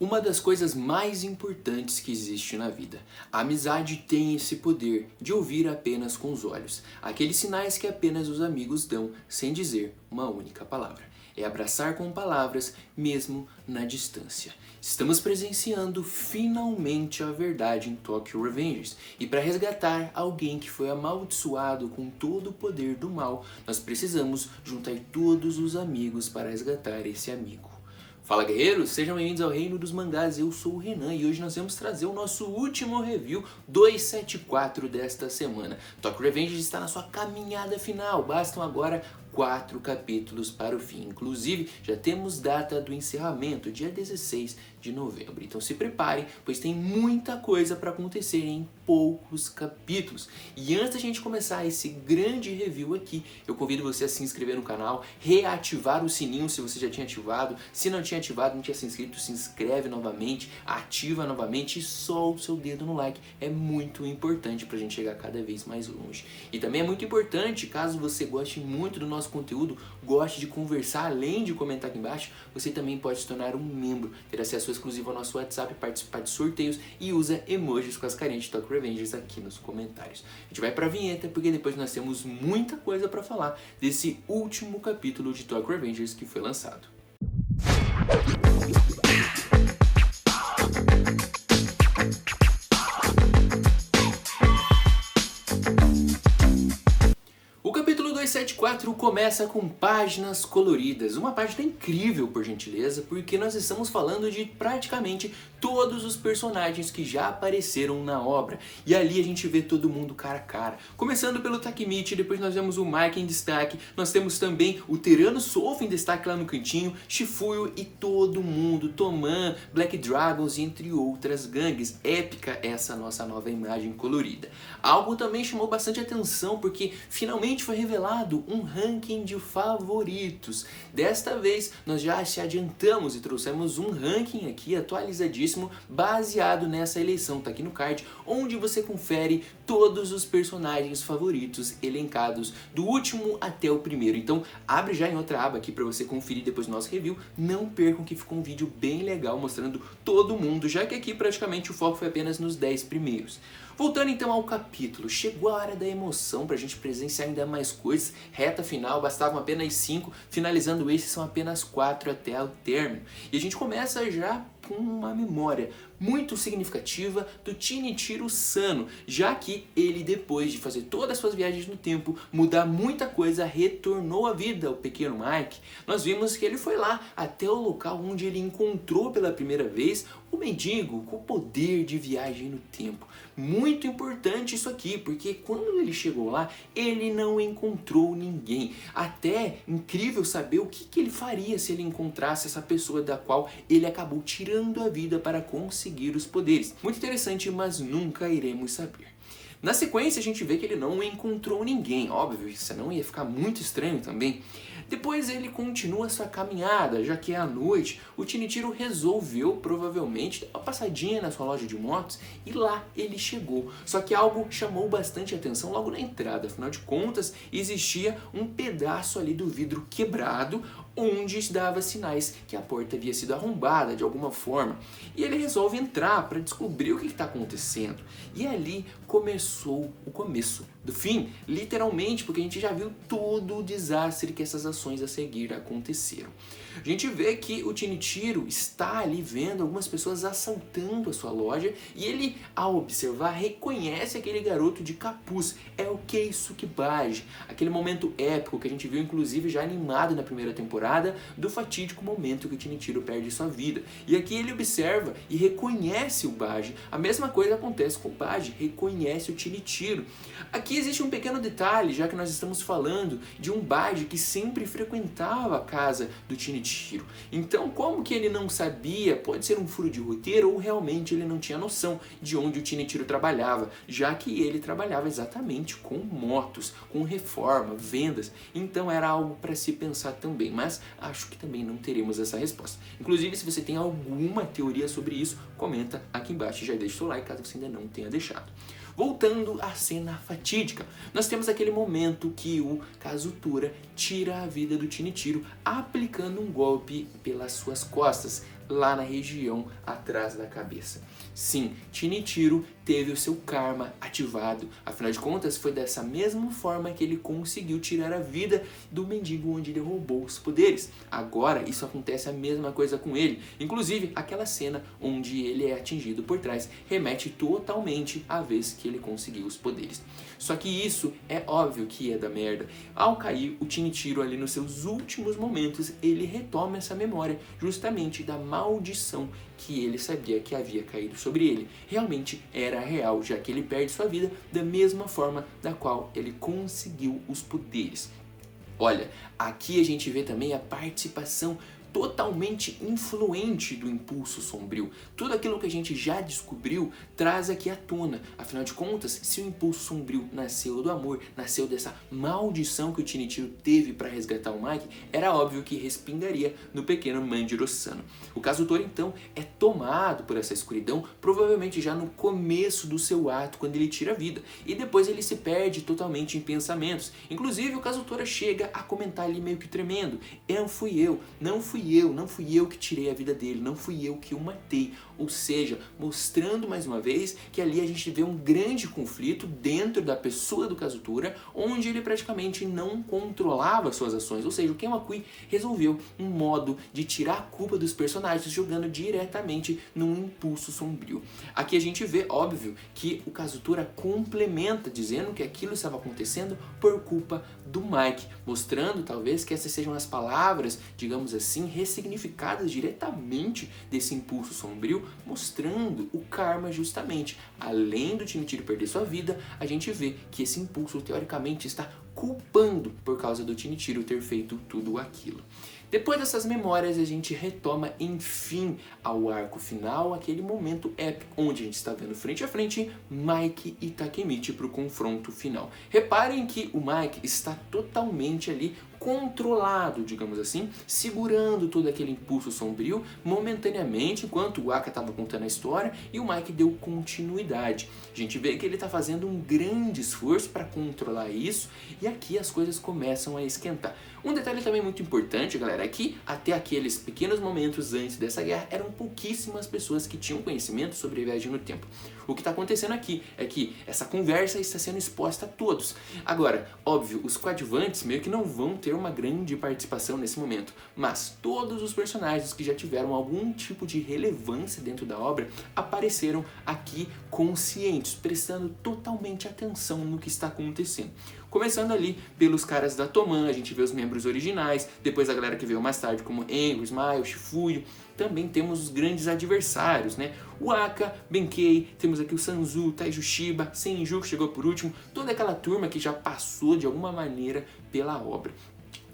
Uma das coisas mais importantes que existe na vida. A amizade tem esse poder de ouvir apenas com os olhos, aqueles sinais que apenas os amigos dão sem dizer uma única palavra. É abraçar com palavras, mesmo na distância. Estamos presenciando finalmente a verdade em Tokyo Revengers. E para resgatar alguém que foi amaldiçoado com todo o poder do mal, nós precisamos juntar todos os amigos para resgatar esse amigo. Fala guerreiros, sejam bem-vindos ao Reino dos Mangás, eu sou o Renan e hoje nós vamos trazer o nosso último review 274 desta semana. Tokyo Revengers está na sua caminhada final, bastam agora 4 capítulos para o fim. Inclusive, já temos data do encerramento, dia 16 de novembro. Então se preparem, pois tem muita coisa para acontecer em poucos capítulos. E antes da gente começar esse grande review aqui, eu convido você a se inscrever no canal, reativar o sininho se você já tinha ativado. Se não tinha ativado, não tinha se inscrito, se inscreve novamente, ativa novamente e solta o seu dedo no like. É muito importante para a gente chegar cada vez mais longe. E também é muito importante, caso você goste muito do nosso conteúdo, goste de conversar, além de comentar aqui embaixo, você também pode se tornar um membro, ter acesso exclusivo ao nosso WhatsApp, participar de sorteios e usa emojis com as carinhas de Tokyo Revengers aqui nos comentários. A gente vai pra vinheta porque depois nós temos muita coisa para falar desse último capítulo de Tokyo Revengers que foi lançado. O capítulo 274 começa com páginas coloridas, uma página incrível por gentileza, porque nós estamos falando de praticamente todos os personagens que já apareceram na obra. E ali a gente vê todo mundo cara a cara. Começando pelo Takemichi, depois nós vemos o Mike em destaque, nós temos também o Terano Sofo em destaque lá no cantinho, Shifuyo e todo mundo, Toman, Black Dragons, entre outras gangues. Épica essa nossa nova imagem colorida. Algo também chamou bastante atenção porque finalmente foi revelado um ranking de favoritos. Desta vez nós já se adiantamos e trouxemos um ranking aqui atualizadíssimo baseado nessa eleição, tá aqui no card, onde você confere todos os personagens favoritos elencados do último até o primeiro. Então abre já em outra aba aqui para você conferir depois do nosso review. Não percam que ficou um vídeo bem legal mostrando todo mundo, já que aqui praticamente o foco foi apenas nos 10 primeiros. Voltando então ao capítulo, chegou a hora da emoção para a gente presenciar ainda mais coisas. Reta final, bastavam apenas 5, finalizando esse são apenas 4 até o término. E a gente começa já com uma memória muito significativa do Shinichiro Sano, já que ele, depois de fazer todas as suas viagens no tempo, mudar muita coisa, retornou à vida ao pequeno Mike. Nós vimos que ele foi lá até o local onde ele encontrou pela primeira vez o mendigo com o poder de viagem no tempo. Muito importante isso aqui, porque quando ele chegou lá, ele não encontrou ninguém. Até incrível saber o que ele faria se ele encontrasse essa pessoa da qual ele acabou tirando a vida para conseguir os poderes. Muito interessante, mas nunca iremos saber. Na sequência a gente vê que ele não encontrou ninguém, óbvio, senão ia ficar muito estranho também. Depois ele continua sua caminhada, já que é à noite, o Shinichiro resolveu provavelmente dar uma passadinha na sua loja de motos e lá ele chegou. Só que algo chamou bastante atenção logo na entrada, afinal de contas existia um pedaço ali do vidro quebrado, onde dava sinais que a porta havia sido arrombada de alguma forma. E ele resolve entrar para descobrir o que está acontecendo. E ali começou o começo do fim, literalmente, porque a gente já viu todo o desastre que essas ações a seguir aconteceram. A gente vê que o Shinichiro está ali vendo algumas pessoas assaltando a sua loja e ele, ao observar, reconhece aquele garoto de capuz. É o Keisuke Baji, aquele momento épico que a gente viu inclusive já animado na primeira temporada, do fatídico momento que o Shinichiro perde sua vida. E aqui ele observa e reconhece o Baji. A mesma coisa acontece com o Baji, reconhece o Shinichiro. Aqui existe um pequeno detalhe, já que nós estamos falando de um Baji que sempre frequentava a casa do Shinichiro. Então, como que ele não sabia? Pode ser um furo de roteiro ou realmente ele não tinha noção de onde o Shinichiro trabalhava, já que ele trabalhava exatamente com motos, com reforma, vendas. Então era algo para se pensar também, mas acho que também não teremos essa resposta. Inclusive, se você tem alguma teoria sobre isso, comenta aqui embaixo e já deixa o seu like caso você ainda não tenha deixado. Voltando à cena fatídica, nós temos aquele momento que o Kazutora tira a vida do Shinichiro aplicando um golpe pelas suas costas. lá na região atrás da cabeça. Sim, Shinichiro teve o seu karma ativado, afinal de contas foi dessa mesma forma que ele conseguiu tirar a vida do mendigo onde ele roubou os poderes. Agora isso acontece a mesma coisa com ele, inclusive aquela cena onde ele é atingido por trás remete totalmente à vez que ele conseguiu os poderes. Só que isso é óbvio que ia dar merda. Ao cair o Shinichiro ali nos seus últimos momentos, ele retoma essa memória justamente da maldição que ele sabia que havia caído sobre ele. Realmente era real, já que ele perde sua vida da mesma forma da qual ele conseguiu os poderes. Olha, aqui a gente vê também a participação totalmente influente do impulso sombrio. Tudo aquilo que a gente já descobriu traz aqui à tona. Afinal de contas, se o impulso sombrio nasceu do amor, nasceu dessa maldição que o Shinichiro teve para resgatar o Mike, era óbvio que respingaria no pequeno Manjiro-san. O Kazutora então é tomado por essa escuridão, provavelmente já no começo do seu ato, quando ele tira a vida, e depois ele se perde totalmente em pensamentos. Inclusive o Kazutora chega a comentar ali meio que tremendo: não fui eu que tirei a vida dele, não fui eu que o matei. Ou seja, mostrando mais uma vez que ali a gente vê um grande conflito dentro da pessoa do Kazutora, onde ele praticamente não controlava suas ações. Ou seja, o Ken Wakui resolveu um modo de tirar a culpa dos personagens jogando diretamente num impulso sombrio. Aqui a gente vê, óbvio, que o Kazutora complementa dizendo que aquilo estava acontecendo por culpa do Mike, mostrando talvez que essas sejam as palavras, digamos assim, ressignificadas diretamente desse impulso sombrio, mostrando o karma justamente. Além do Shinichiro perder sua vida, a gente vê que esse impulso teoricamente está culpando por causa do Shinichiro ter feito tudo aquilo. Depois dessas memórias, a gente retoma, enfim, ao arco final, aquele momento épico, onde a gente está vendo frente a frente Mike e Takemichi para o confronto final. Reparem que o Mike está totalmente ali controlado, digamos assim, segurando todo aquele impulso sombrio momentaneamente, enquanto o Aka estava contando a história e o Mike deu continuidade. A gente vê que ele está fazendo um grande esforço para controlar isso, e aqui as coisas começam a esquentar. Um detalhe também muito importante, galera, é que até aqueles pequenos momentos antes dessa guerra eram pouquíssimas pessoas que tinham conhecimento sobre viagem no tempo. O que está acontecendo aqui é que essa conversa está sendo exposta a todos. Agora, óbvio, os coadjuvantes meio que não vão ter uma grande participação nesse momento, mas todos os personagens que já tiveram algum tipo de relevância dentro da obra apareceram aqui conscientes, prestando totalmente atenção no que está acontecendo. Começando ali pelos caras da Toman, a gente vê os membros originais, depois a galera que veio mais tarde como Engo, Smile, Shifuyo. Também temos os grandes adversários, né? O Aka, Benkei, temos aqui o Sanzu, Taiju Shiba, Senju que chegou por último, toda aquela turma que já passou de alguma maneira pela obra.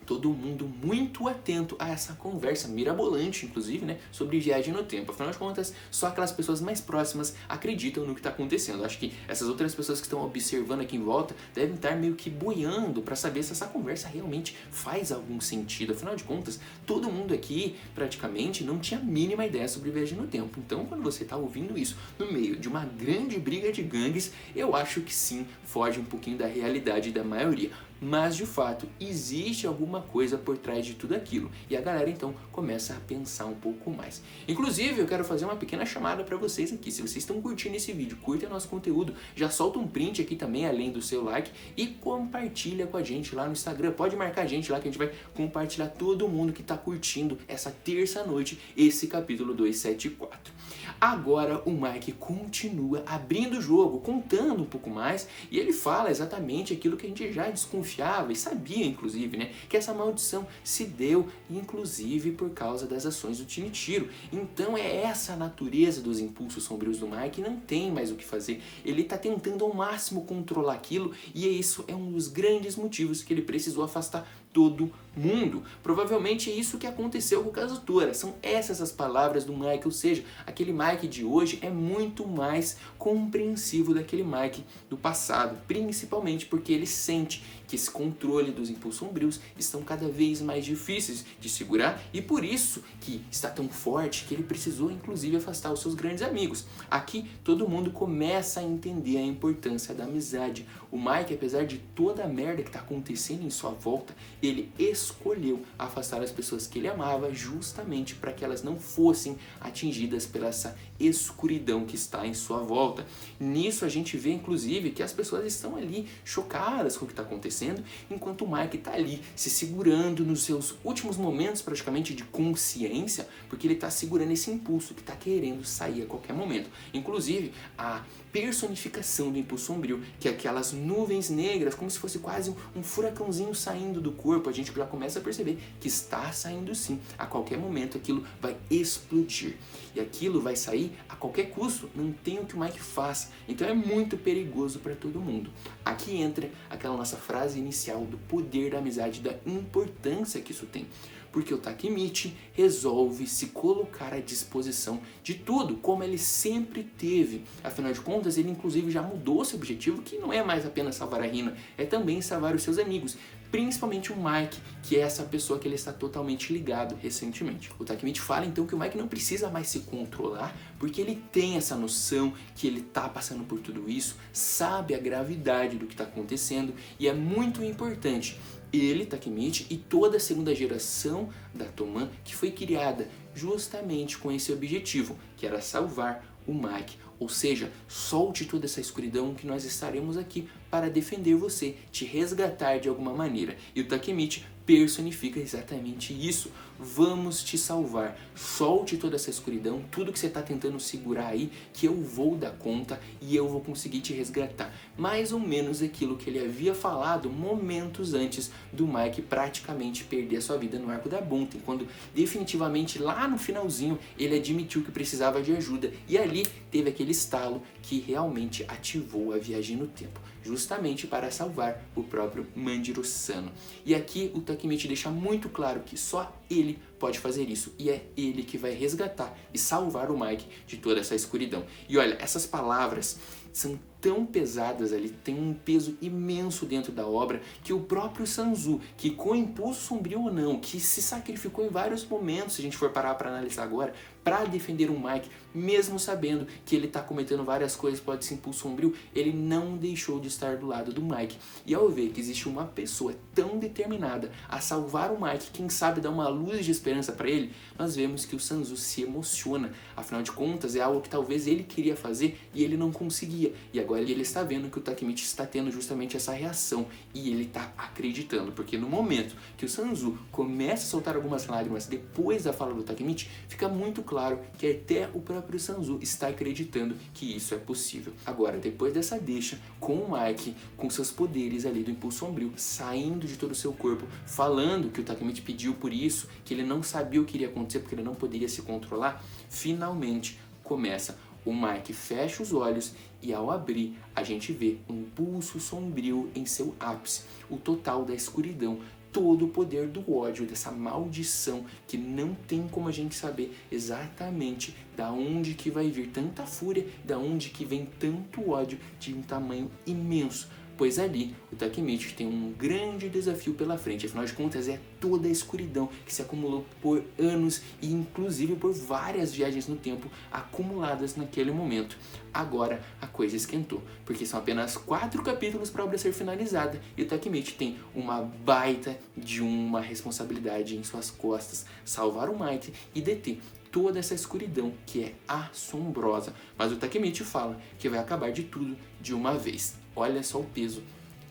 Todo mundo muito atento a essa conversa mirabolante, inclusive, né, sobre viagem no tempo. Afinal de contas, só aquelas pessoas mais próximas acreditam no que está acontecendo. Acho que essas outras pessoas que estão observando aqui em volta devem estar meio que boiando para saber se essa conversa realmente faz algum sentido. Afinal de contas, todo mundo aqui praticamente não tinha a mínima ideia sobre viagem no tempo. Então, quando você está ouvindo isso no meio de uma grande briga de gangues, eu acho que sim, foge um pouquinho da realidade da maioria. Mas de fato existe alguma coisa por trás de tudo aquilo, e a galera então começa a pensar um pouco mais. Inclusive eu quero fazer uma pequena chamada para vocês aqui. Se vocês estão curtindo esse vídeo, curta nosso conteúdo, já solta um print aqui também além do seu like e compartilha com a gente lá no Instagram. Pode marcar a gente lá que a gente vai compartilhar todo mundo que está curtindo essa terça-noite esse capítulo 274. Agora o Mike continua abrindo o jogo, contando um pouco mais, e ele fala exatamente aquilo que a gente já desconfiava e sabia, inclusive, né? Que essa maldição se deu, inclusive, por causa das ações do Shinichiro. Então é essa a natureza dos impulsos sombrios do Mike, não tem mais o que fazer. Ele está tentando ao máximo controlar aquilo, e isso é um dos grandes motivos que ele precisou afastar todo mundo. Provavelmente é isso que aconteceu com o Kazutora. São essas as palavras do Mike, ou seja, aquele Mike de hoje é muito mais compreensivo daquele Mike do passado, principalmente porque ele sente que esse controle dos impulsos sombrios estão cada vez mais difíceis de segurar e por isso que está tão forte que ele precisou inclusive afastar os seus grandes amigos. Aqui todo mundo começa a entender a importância da amizade. O Mike, apesar de toda a merda que está acontecendo em sua volta, ele escolheu afastar as pessoas que ele amava justamente para que elas não fossem atingidas pela essa escuridão que está em sua volta. Nisso a gente vê inclusive que as pessoas estão ali chocadas com o que está acontecendo, enquanto o Mike está ali se segurando nos seus últimos momentos praticamente de consciência, porque ele está segurando esse impulso que está querendo sair a qualquer momento. Inclusive a personificação do impulso sombrio, que é aquelas nuvens negras, como se fosse quase um furacãozinho saindo do corpo, a gente já começa a perceber que está saindo sim. A qualquer momento aquilo vai explodir. E aquilo vai sair a qualquer custo, não tem o que o Mike faça. Então é muito perigoso para todo mundo. Aqui entra aquela nossa frase inicial do poder da amizade, da importância que isso tem. Porque o Takemichi resolve se colocar à disposição de tudo, como ele sempre teve. Afinal de contas, ele inclusive já mudou seu objetivo, que não é mais apenas salvar a Hina, é também salvar os seus amigos. Principalmente o Mike, que é essa pessoa que ele está totalmente ligado recentemente. O Takemichi fala então que o Mike não precisa mais se controlar, porque ele tem essa noção que ele está passando por tudo isso, sabe a gravidade do que está acontecendo e é muito importante. Ele, Takemichi, e toda a segunda geração da Toman, que foi criada justamente com esse objetivo, que era salvar o Mike. Ou seja, solte toda essa escuridão que nós estaremos aqui para defender você, te resgatar de alguma maneira. E o Takemichi personifica exatamente isso. Vamos te salvar. Solte toda essa escuridão, tudo que você está tentando segurar aí, que eu vou dar conta e eu vou conseguir te resgatar. Mais ou menos aquilo que ele havia falado momentos antes do Mike praticamente perder a sua vida no Arco da Bunten, quando definitivamente lá no finalzinho ele admitiu que precisava de ajuda e ali teve aquele estalo que realmente ativou a viagem no tempo, justamente para salvar o próprio Manjiro-san. E aqui o Takemichi deixa muito claro que só ele pode fazer isso e é ele que vai resgatar e salvar o Mike de toda essa escuridão. E olha, essas palavras são tão pesadas ali, tem um peso imenso dentro da obra, que o próprio Sanzu, que com impulso sombrio ou não, que se sacrificou em vários momentos, se a gente for parar para analisar agora, para defender o Mike, mesmo sabendo que ele está cometendo várias coisas, pode ser impulso sombrio, ele não deixou de estar do lado do Mike. E ao ver que existe uma pessoa tão determinada a salvar o Mike, quem sabe dar uma luz de esperança para ele, nós vemos que o Sanzu se emociona. Afinal de contas, é algo que talvez ele queria fazer e ele não conseguia. E agora ele está vendo que o Takemichi está tendo justamente essa reação e ele está acreditando, porque no momento que o Sanzu começa a soltar algumas lágrimas depois da fala do Takemichi, fica muito claro que até o próprio Sanzu está acreditando que isso é possível. Agora, depois dessa deixa, com o Mike, com seus poderes ali do impulso sombrio, saindo de todo o seu corpo, falando que o Takemichi pediu por isso, que ele não sabia o que iria acontecer porque ele não poderia se controlar, finalmente começa. O Mike fecha os olhos e ao abrir a gente vê um pulso sombrio em seu ápice, o total da escuridão, todo o poder do ódio, dessa maldição que não tem como a gente saber exatamente da onde que vai vir tanta fúria, da onde que vem tanto ódio de um tamanho imenso. Pois ali o Takemichi tem um grande desafio pela frente, afinal de contas é toda a escuridão que se acumulou por anos e inclusive por várias viagens no tempo acumuladas naquele momento. Agora a coisa esquentou, porque são apenas 4 capítulos para a obra ser finalizada e o Takemichi tem uma baita de uma responsabilidade em suas costas, salvar o Mike e deter toda essa escuridão que é assombrosa. Mas o Takemichi fala que vai acabar de tudo de uma vez. Olha só o peso.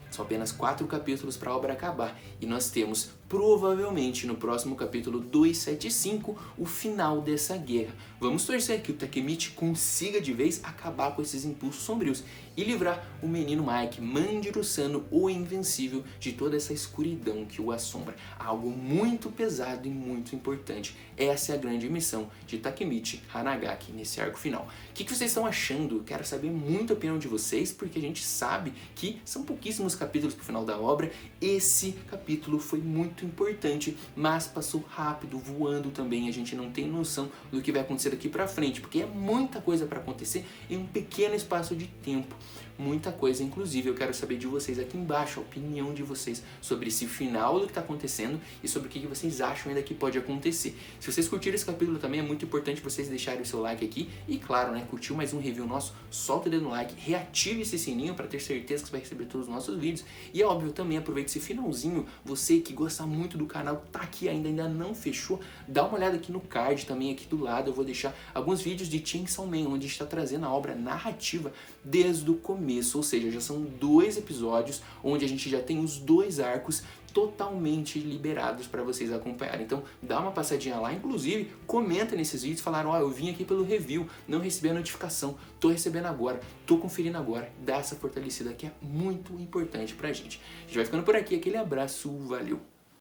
São apenas 4 capítulos para a obra acabar. E nós temos, provavelmente, no próximo capítulo 275, o final dessa guerra. Vamos torcer que o Takemichi consiga de vez acabar com esses impulsos sombrios e livrar o menino Mike, Manjiro-san, o invencível, de toda essa escuridão que o assombra. Algo muito pesado e muito importante. Essa é a grande missão de Takemichi Hanagaki nesse arco final. O que vocês estão achando? Quero saber muito a opinião de vocês, porque a gente sabe que são pouquíssimos capítulos para o final da obra. Esse capítulo foi muito muito importante, mas passou rápido, voando também. A gente não tem noção do que vai acontecer daqui pra frente, porque é muita coisa para acontecer em um pequeno espaço de tempo. Muita coisa, inclusive eu quero saber de vocês aqui embaixo, a opinião de vocês sobre esse final do que está acontecendo e sobre o que vocês acham ainda que pode acontecer. Se vocês curtiram esse capítulo também, é muito importante vocês deixarem o seu like aqui e claro, né, curtiu mais um review nosso, solta o dedo no like, reative esse sininho para ter certeza que você vai receber todos os nossos vídeos e é óbvio também, aproveite esse finalzinho, você que gosta muito do canal, tá aqui ainda não fechou, dá uma olhada aqui no card também, aqui do lado eu vou deixar alguns vídeos de Chainsaw Man, onde a gente está trazendo a obra narrativa desde o começo, ou seja, já são 2 episódios onde a gente já tem os 2 arcos totalmente liberados para vocês acompanharem. Então dá uma passadinha lá, inclusive comenta nesses vídeos, falaram, ó, eu vim aqui pelo review, não recebi a notificação, tô recebendo agora, tô conferindo agora, dá essa fortalecida que é muito importante pra gente. A gente vai ficando por aqui, aquele abraço, valeu!